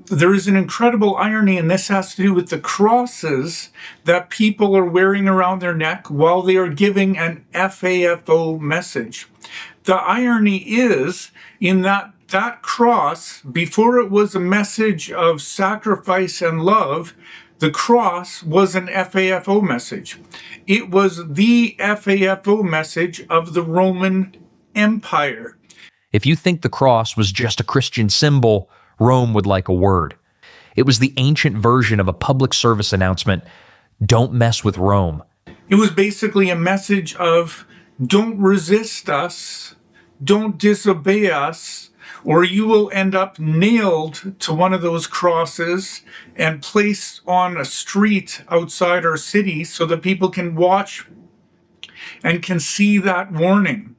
there is an incredible irony, and this has to do with the crosses that people are wearing around their neck while they are giving an FAFO message. The irony is in that cross, before it was a message of sacrifice and love, the cross was an FAFO message. It was the FAFO message of the Roman Empire. If you think the cross was just a Christian symbol, Rome would like a word. It was the ancient version of a public service announcement, don't mess with Rome. It was basically a message of don't resist us, don't disobey us, or you will end up nailed to one of those crosses and placed on a street outside our city so that people can watch and can see that warning.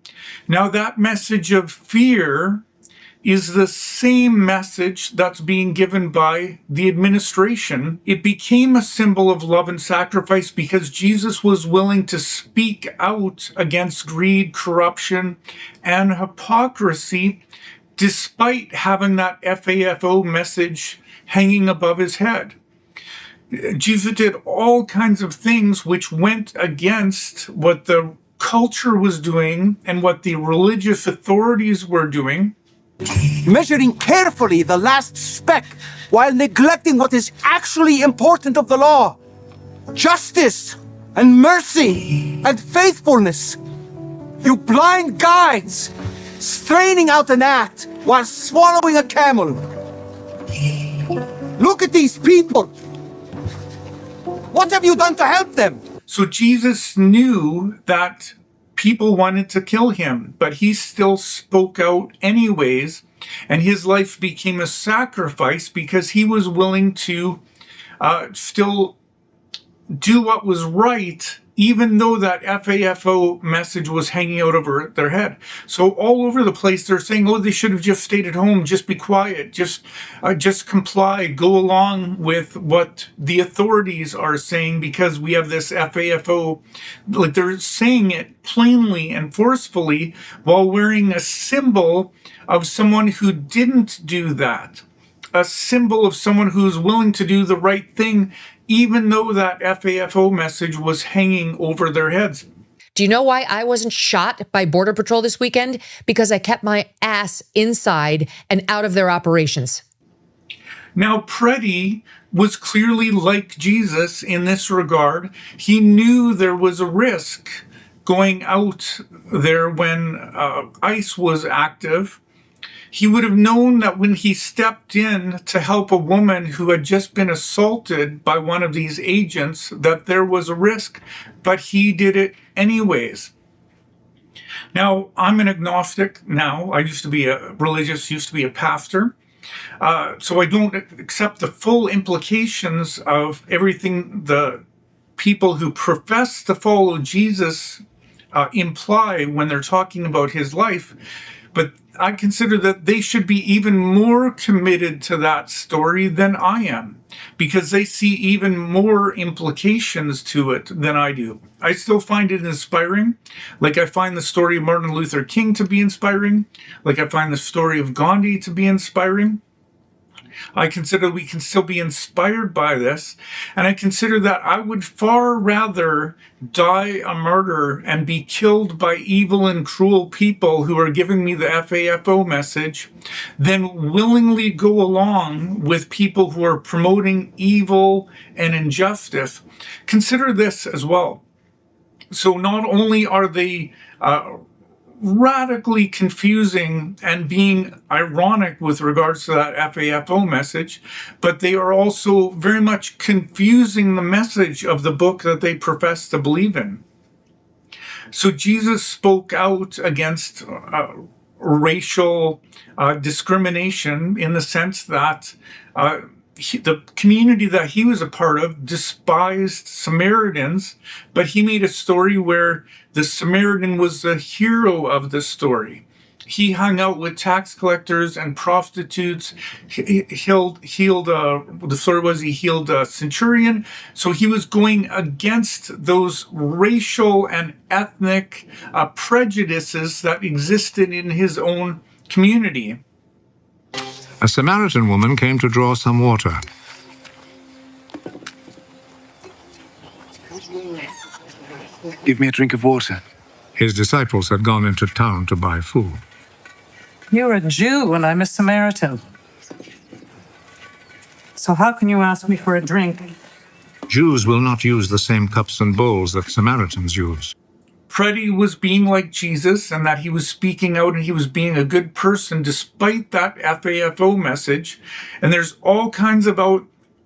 Now, that message of fear is the same message that's being given by the administration. It became a symbol of love and sacrifice because Jesus was willing to speak out against greed, corruption, and hypocrisy, despite having that FAFO message hanging above his head. Jesus did all kinds of things which went against what the culture was doing and what the religious authorities were doing. Measuring carefully the last speck while neglecting what is actually important of the law. Justice and mercy and faithfulness. You blind guides, straining out an act while swallowing a camel. Look at these people. What have you done to help them? So Jesus knew that people wanted to kill him, but he still spoke out anyways, and his life became a sacrifice because he was willing to still do what was right, even though that FAFO message was hanging out over their head. So all over the place, they're saying, oh, they should have just stayed at home, just be quiet, just comply, go along with what the authorities are saying because we have this FAFO. Like, they're saying it plainly and forcefully while wearing a symbol of someone who didn't do that. A symbol of someone who's willing to do the right thing, even though that FAFO message was hanging over their heads. Do you know why I wasn't shot by Border Patrol this weekend? Because I kept my ass inside and out of their operations. Now, Preddy was clearly like Jesus in this regard. He knew there was a risk going out there when ICE was active. He would have known that when he stepped in to help a woman who had just been assaulted by one of these agents, that there was a risk, but he did it anyways. Now, I'm an agnostic now. I used to be used to be a pastor. So I don't accept the full implications of everything the people who profess to follow Jesus imply when they're talking about his life. But I consider that they should be even more committed to that story than I am, because they see even more implications to it than I do. I still find it inspiring. Like, I find the story of Martin Luther King to be inspiring. Like, I find the story of Gandhi to be inspiring. I consider we can still be inspired by this. And I consider that I would far rather die a martyr and be killed by evil and cruel people who are giving me the FAFO message than willingly go along with people who are promoting evil and injustice. Consider this as well. So not only are they radically confusing and being ironic with regards to that FAFO message, but they are also very much confusing the message of the book that they profess to believe in. So Jesus spoke out against racial discrimination in the sense that the community that he was a part of despised Samaritans, but he made a story where the Samaritan was the hero of the story. He hung out with tax collectors and prostitutes. He healed a centurion. So he was going against those racial and ethnic prejudices that existed in his own community. A Samaritan woman came to draw some water. Give me a drink of water. His disciples had gone into town to buy food. You're a Jew and I'm a Samaritan. So how can you ask me for a drink? Jews will not use the same cups and bowls that Samaritans use. Freddie was being like Jesus and that he was speaking out and he was being a good person despite that FAFO message. And there's all kinds of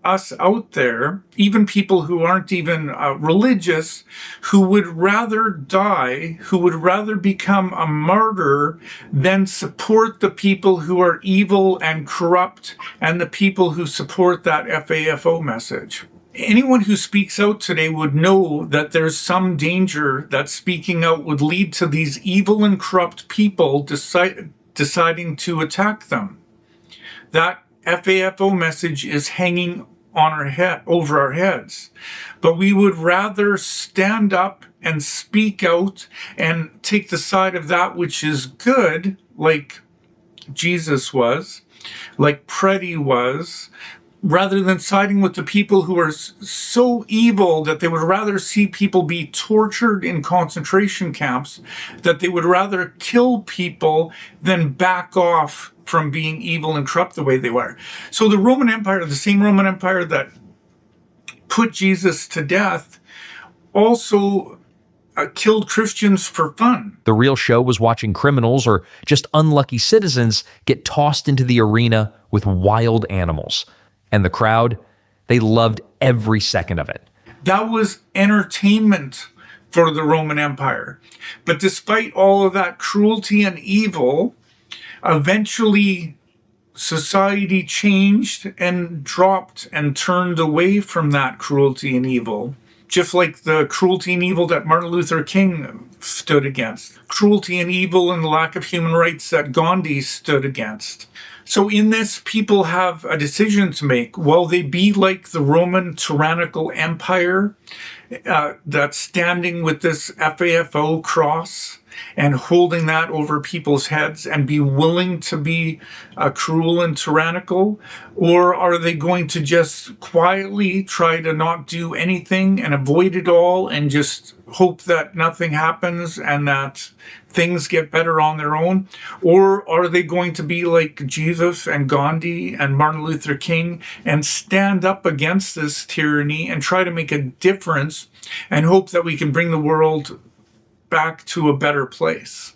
us out there, even people who aren't even religious, who would rather die, who would rather become a martyr than support the people who are evil and corrupt and the people who support that FAFO message. Anyone who speaks out today would know that there's some danger that speaking out would lead to these evil and corrupt people deciding to attack them. That FAFO message is hanging on over our heads. But we would rather stand up and speak out and take the side of that which is good, like Jesus was, like Preddy was, rather than siding with the people who are so evil that they would rather see people be tortured in concentration camps, that they would rather kill people than back off from being evil and corrupt the way they were. So the Roman Empire, the same Roman Empire that put Jesus to death, also killed Christians for fun. The real show was watching criminals or just unlucky citizens get tossed into the arena with wild animals. And the crowd, they loved every second of it. That was entertainment for the Roman Empire. But despite all of that cruelty and evil, eventually society changed and dropped and turned away from that cruelty and evil. Just like the cruelty and evil that Martin Luther King stood against. Cruelty and evil and the lack of human rights that Gandhi stood against. So in this, people have a decision to make. Will they be like the Roman tyrannical empire that's standing with this FAFO cross and holding that over people's heads and be willing to be cruel and tyrannical? Or are they going to just quietly try to not do anything and avoid it all and just hope that nothing happens and that things get better on their own? Or are they going to be like Jesus and Gandhi and Martin Luther King and stand up against this tyranny and try to make a difference and hope that we can bring the world back to a better place?